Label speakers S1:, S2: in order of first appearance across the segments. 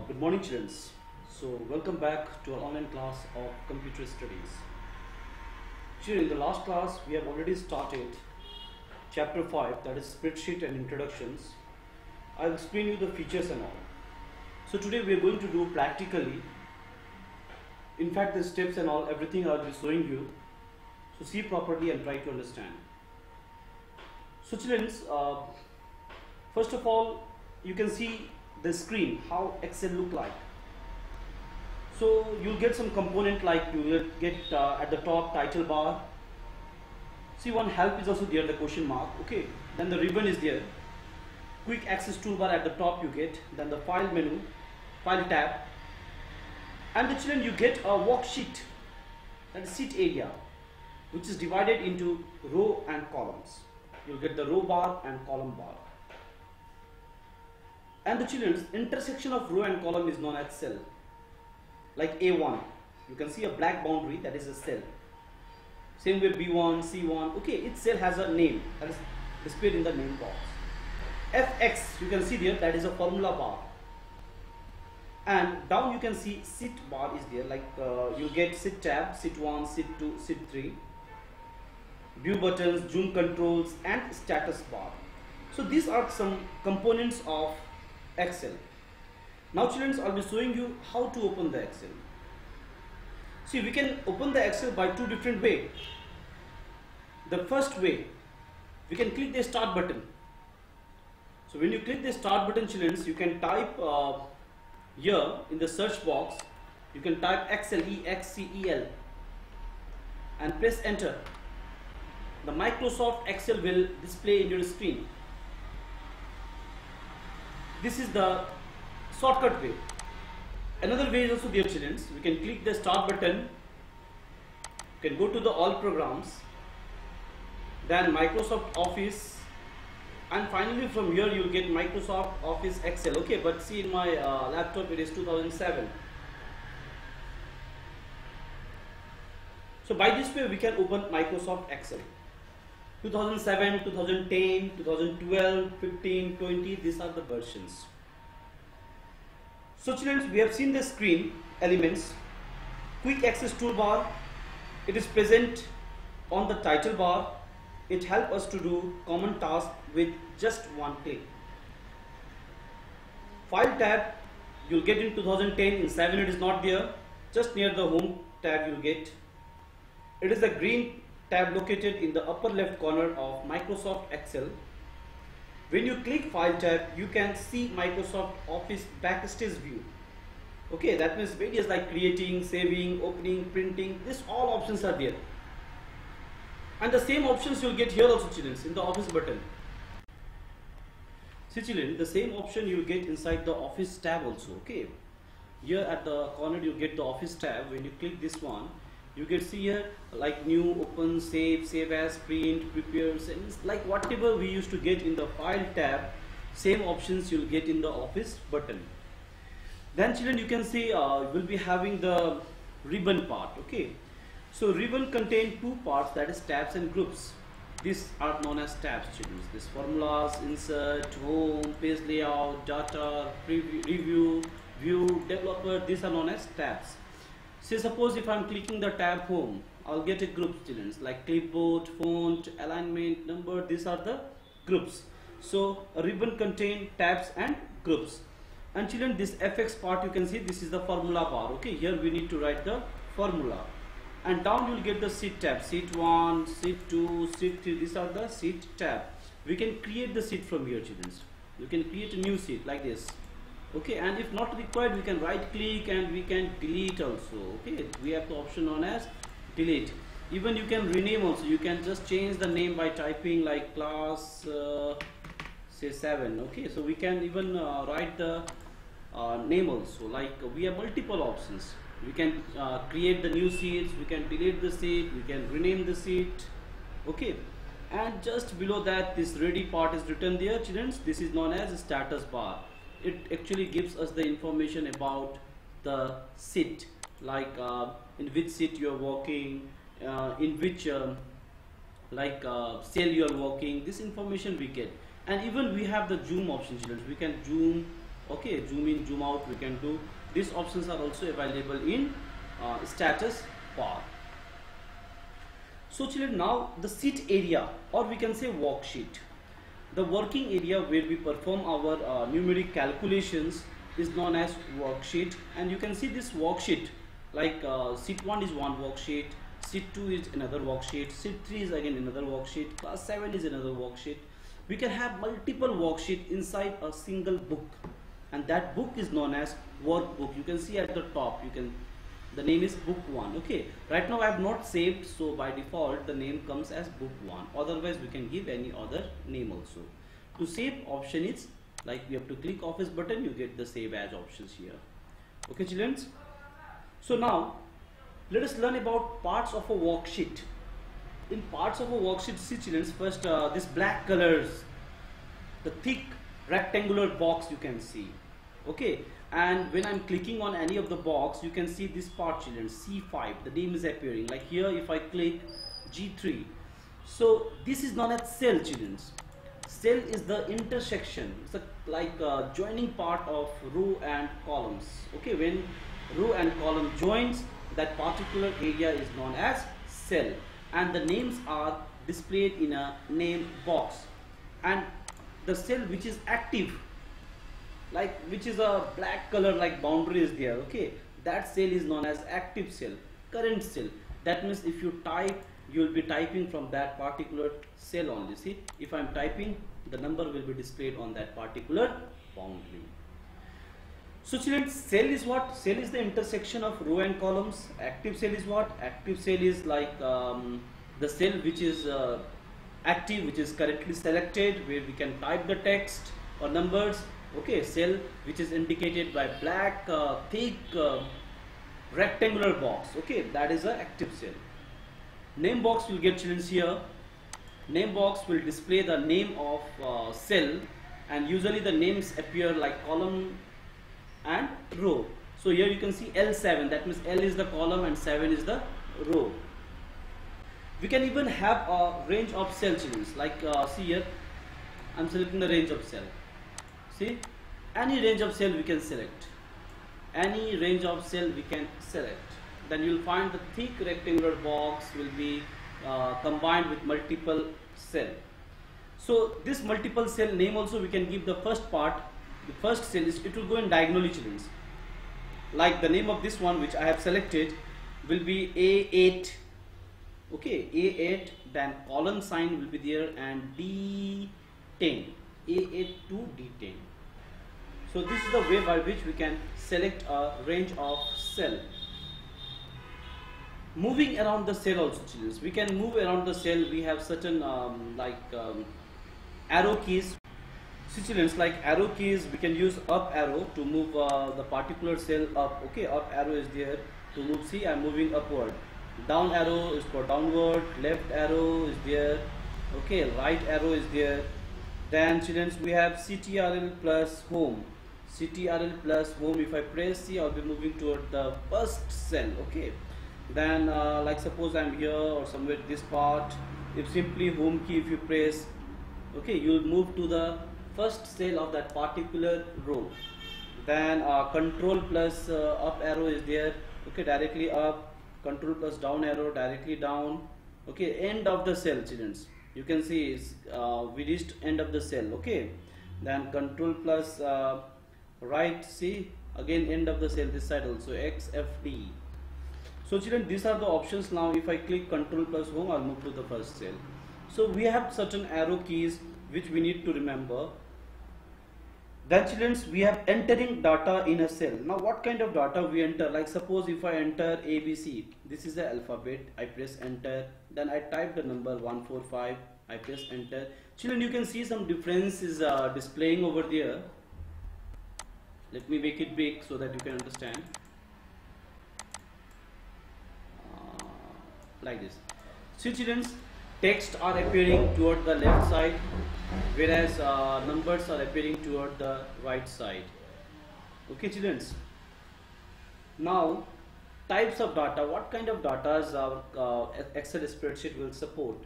S1: Good morning, children. So, welcome back to our online class of computer studies. Children, in the last class, we have already started chapter 5, that is spreadsheet and introductions. I'll explain you the features and all. So, today we are going to do practically. In fact, the steps and all, everything I'll be showing you. So, see properly and try to understand. So, children, first of all, you can see the screen, how Excel look like. So you'll get some component like you will get at the top title bar. See, one help is also there, the question mark. Okay, then the ribbon is there. Quick access toolbar at the top you get. Then the file menu, file tab, and the children you get a worksheet, that is sheet area, which is divided into row and columns. You'll get the row bar and column bar. And the children's intersection of row and column is known as cell. Like A1, you can see a black boundary, that is a cell. Same way B1, C1. Okay, each cell has a name that is displayed in the name box. FX, you can see there, that is a formula bar. And down you can see sheet bar is there. Like you get sheet tab, sheet 1, sheet 2, sheet 3. View buttons, zoom controls, and status bar. So these are some components of Excel. Now children, I'll be showing you how to open the Excel. See, we can open the Excel by two different ways. The first way, we can click the start button. So when you click the start button, children, you can type here in the search box, you can type Excel, E-X-C-E-L, and press enter. The Microsoft Excel will display in your screen. This is the shortcut way. Another way is also there, children. We can click the start button. You can go to the all programs, then Microsoft Office, and finally from here you will get Microsoft Office Excel. Okay, but see, in my laptop it is 2007. So by this way we can open Microsoft Excel. 2007, 2010, 2012, 15, 20, these are the versions. So children, we have seen the screen elements. Quick access toolbar, it is present on the title bar. It helps us to do common tasks with just one click. File tab, you'll get in 2010, in 7 it is not there. Just near the home tab you'll get. It is a green tab located in the upper left corner of Microsoft Excel. When you click file tab, you can see Microsoft Office backstage view. Okay, that means various like creating, saving, opening, printing, this all options are there. And the same options you'll get here also, children, in the office button. See children, the same option you'll get inside the office tab also. Okay, here at the corner you get the office tab. When you click this one, you can see here like new, open, save as, print, prepares, and it's like whatever we used to get in the file tab, same options you'll get in the office button. Then children, you can see we'll be having the ribbon part. Okay, so ribbon contain two parts, that is tabs and groups. These are known as tabs, children. This formulas, insert, home, page layout, data, preview, review, view, developer, these are known as tabs. Say suppose if I'm clicking the tab home, I'll get a group, children, like clipboard, font, alignment, number, these are the groups. So a ribbon contain tabs and groups. And children, this FX part you can see, this is the formula bar. Okay, here we need to write the formula. And down you'll get the sheet tab, sheet 1, sheet 2, sheet 3, these are the sheet tab. We can create the sheet from here, children. You can create a new sheet like this. Okay, and if not required, we can right click and we can delete also. Okay, we have the option known as delete. Even you can rename also. You can just change the name by typing like class say 7. Okay, so we can even write the name also. Like we have multiple options. We can create the new sheets, we can delete the sheet, we can rename the sheet. Okay, and just below that, this ready part is written there, children. This is known as status bar. It actually gives us the information about the sheet, like in which sheet you are working, in which cell you are working. This information we get. And even we have the zoom option, children. We can zoom Okay, zoom in, zoom out we can do. These options are also available in status bar. So children, now the sit area, or we can say worksheet. The working area where we perform our numeric calculations is known as worksheet, and you can see this worksheet like sit 1 is one worksheet, sit 2 is another worksheet, sit 3 is again another worksheet, class 7 is another worksheet. We can have multiple worksheets inside a single book, and that book is known as workbook. You can see at the top, the name is book 1. Okay, right now I have not saved, so by default the name comes as book 1. Otherwise we can give any other name also. To save option is like we have to click office button, you get the save as options here. Okay children, so now let us learn about parts of a worksheet. In parts of a worksheet, see children, first this black colors, the thick rectangular box you can see. Okay, and when I'm clicking on any of the box, you can see this part children, C5, the name is appearing. Like here if I click G3, so this is known as cell children. Cell is the intersection, it's like joining part of row and columns. Okay, when row and column joins, that particular area is known as cell, and the names are displayed in a name box. And the cell which is active, like which is a black color like boundary is there, okay, that cell is known as active cell, current cell. That means if you type, you will be typing from that particular cell only. See, if I am typing, the number will be displayed on that particular boundary. So children, cell is what? Cell is the intersection of row and columns. Active cell is what? Active cell is like the cell which is active, which is correctly selected, where we can type the text or numbers. Okay, cell which is indicated by black thick rectangular box. Okay, that is a active cell. Name box will get children here. Name box will display the name of cell, and usually the names appear like column and row. So here you can see L7, that means L is the column and 7 is the row. We can even have a range of cell children, like see here I'm selecting the range of cell. See, any range of cell we can select, any range of cell we can select. Then you will find the thick rectangular box will be combined with multiple cell. So this multiple cell name also we can give the first part. The first cell is, it will go in diagonally children. Like the name of this one which I have selected will be A8. Okay, A8, then colon sign will be there, and D10, A8 to D10. So this is the way by which we can select a range of cell. Moving around the cell also children, we can move around the cell. We have certain arrow keys. See children, like arrow keys, we can use up arrow to move the particular cell up. Okay, up arrow is there to move. See, I'm moving upward. Down arrow is for downward. Left arrow is there. Okay, right arrow is there. Then children, we have CTRL plus home. CTRL plus home. If I press C, I'll be moving toward the first cell. Okay. Then like suppose I'm here or somewhere this part. If simply home key, if you press, okay, you will move to the first cell of that particular row. Then control plus up arrow is there. Okay, directly up. Control plus down arrow, directly down. Okay, end of the cell children. You can see we reached end of the cell. Okay, then control plus right, see, again end of the cell this side also, XFD. So children, these are the options. Now if I click control plus home, I'll move to the first cell. So we have certain arrow keys which we need to remember. Then children, we have entering data in a cell. Now what kind of data we enter? Like suppose if I enter ABC, this is the alphabet, I press enter, then I type the number 145, I press enter. Children, you can see some difference is displaying over there. Let me make it big so that you can understand. Like this. See children, text are appearing toward the left side, whereas numbers are appearing toward the right side. Okay children. Now types of data. What kind of data our Excel spreadsheet will support?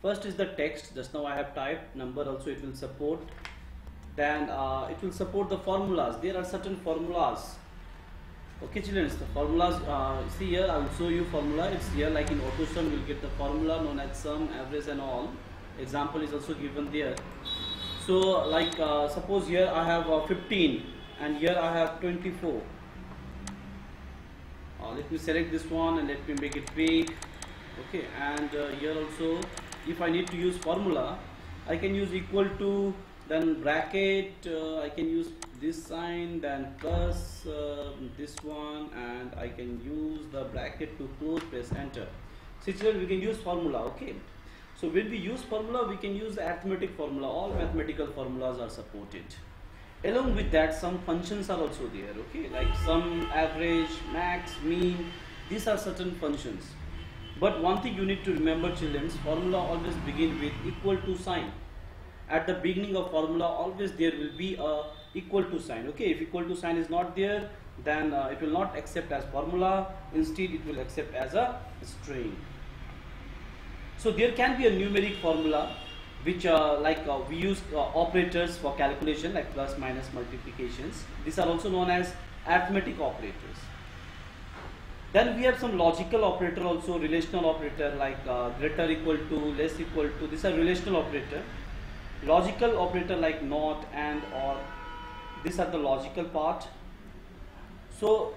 S1: First is the text. Just now I have typed. Number also it will support. Then it will support the formulas. There are certain formulas. Okay, children, the formulas, see here, I will show you formula. It's here like in AutoSum, you will get the formula known as sum, average and all. Example is also given there. So like suppose here I have 15 and here I have 24. Let me select this one and let me make it big. Okay, and here also if I need to use formula, I can use equal to, then bracket, I can use this sign, then plus this one, and I can use the bracket to close, press enter. So children, we can use formula. Okay, so when we use formula, we can use arithmetic formula. All mathematical formulas are supported. Along with that, some functions are also there. Okay, like sum, average, max, mean, these are certain functions. But one thing you need to remember, children, formula always begin with equal to sign. At the beginning of formula, always there will be a equal to sign. Okay, if equal to sign is not there, then it will not accept as formula. Instead, it will accept as a string. So there can be a numeric formula, which we use operators for calculation, like plus, minus, multiplications. These are also known as arithmetic operators. Then we have some logical operator also, relational operator, like greater equal to, less equal to. These are relational operator. Logical operator like not, and, or. These are the logical part. So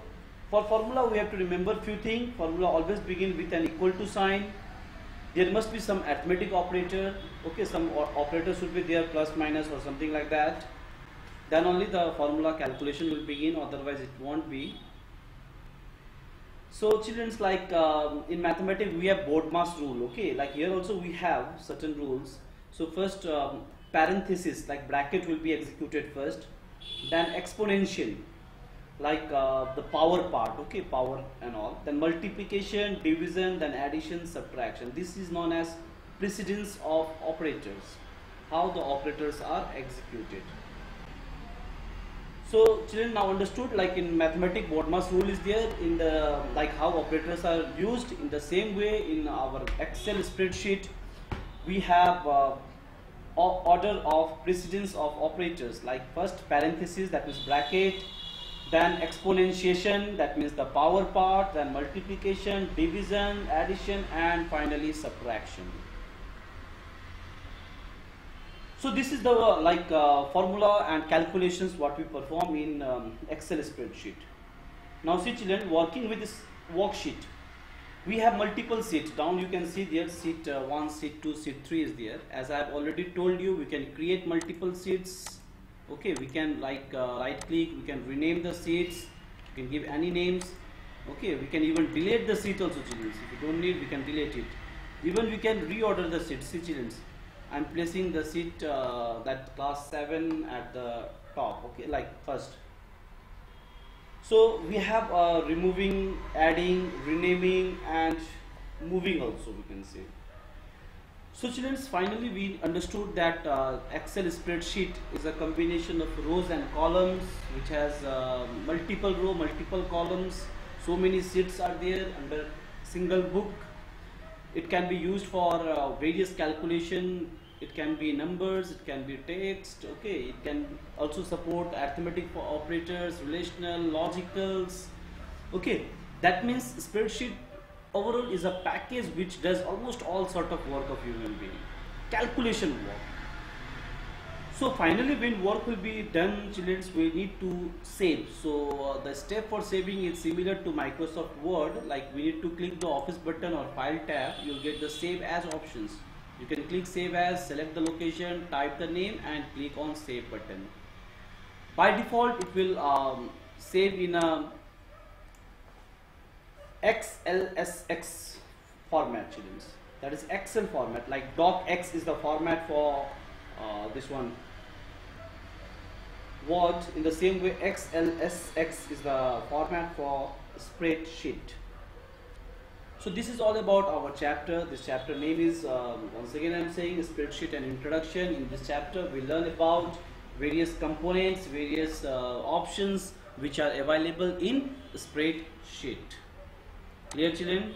S1: for formula, we have to remember few things. Formula always begin with an equal to sign. There must be some arithmetic operator. Okay, some operator should be there, plus, minus, or something like that. Then only the formula calculation will begin, otherwise it won't be. So children's, like in mathematics we have BODMAS rule. Okay, like here also we have certain rules. So first parenthesis, like bracket, will be executed first. Then exponential, like the power part. Okay, power and all. Then multiplication, division, then addition, subtraction. This is known as precedence of operators, how the operators are executed. So children, now understood, like in mathematics BODMAS rule is there, in the like how operators are used. In the same way, in our Excel spreadsheet we have order of precedence of operators, like first parenthesis, that means bracket, then exponentiation, that means the power part, then multiplication, division, addition, and finally subtraction. So this is the formula and calculations what we perform in Excel spreadsheet. Now see children, working with this worksheet, we have multiple sheets. Down you can see there sheet 1, sheet 2, sheet 3 is there. As I have already told you, we can create multiple sheets. Okay, we can right click, we can rename the sheets, we can give any names. Okay, we can even delete the sheet also, children. If you don't need, we can delete it. Even we can reorder the sheet. See children, I am placing the sheet that class 7 at the top. Okay, like first. So we have removing, adding, renaming, and moving also, we can say. So children, finally we understood that Excel spreadsheet is a combination of rows and columns, which has multiple row, multiple columns. So many sheets are there under single book. It can be used for various calculation. It can be numbers, it can be text. Okay, it can also support arithmetic for operators, relational, logicals. Okay, that means spreadsheet overall is a package which does almost all sort of work of human being, calculation work. So finally, when work will be done, children, we need to save. So the step for saving is similar to Microsoft Word. Like we need to click the Office button or File tab. You'll get the Save As options. You can click Save As, select the location, type the name, and click on Save button. By default, it will save in a XLSX format, children. That is Excel format. Like docx is the format for this one. Word, in the same way XLSX is the format for spreadsheet. So this is all about our chapter. This chapter name is once again I am saying spreadsheet and introduction. In this chapter we learn about various components, various options which are available in spreadsheet. Clear children?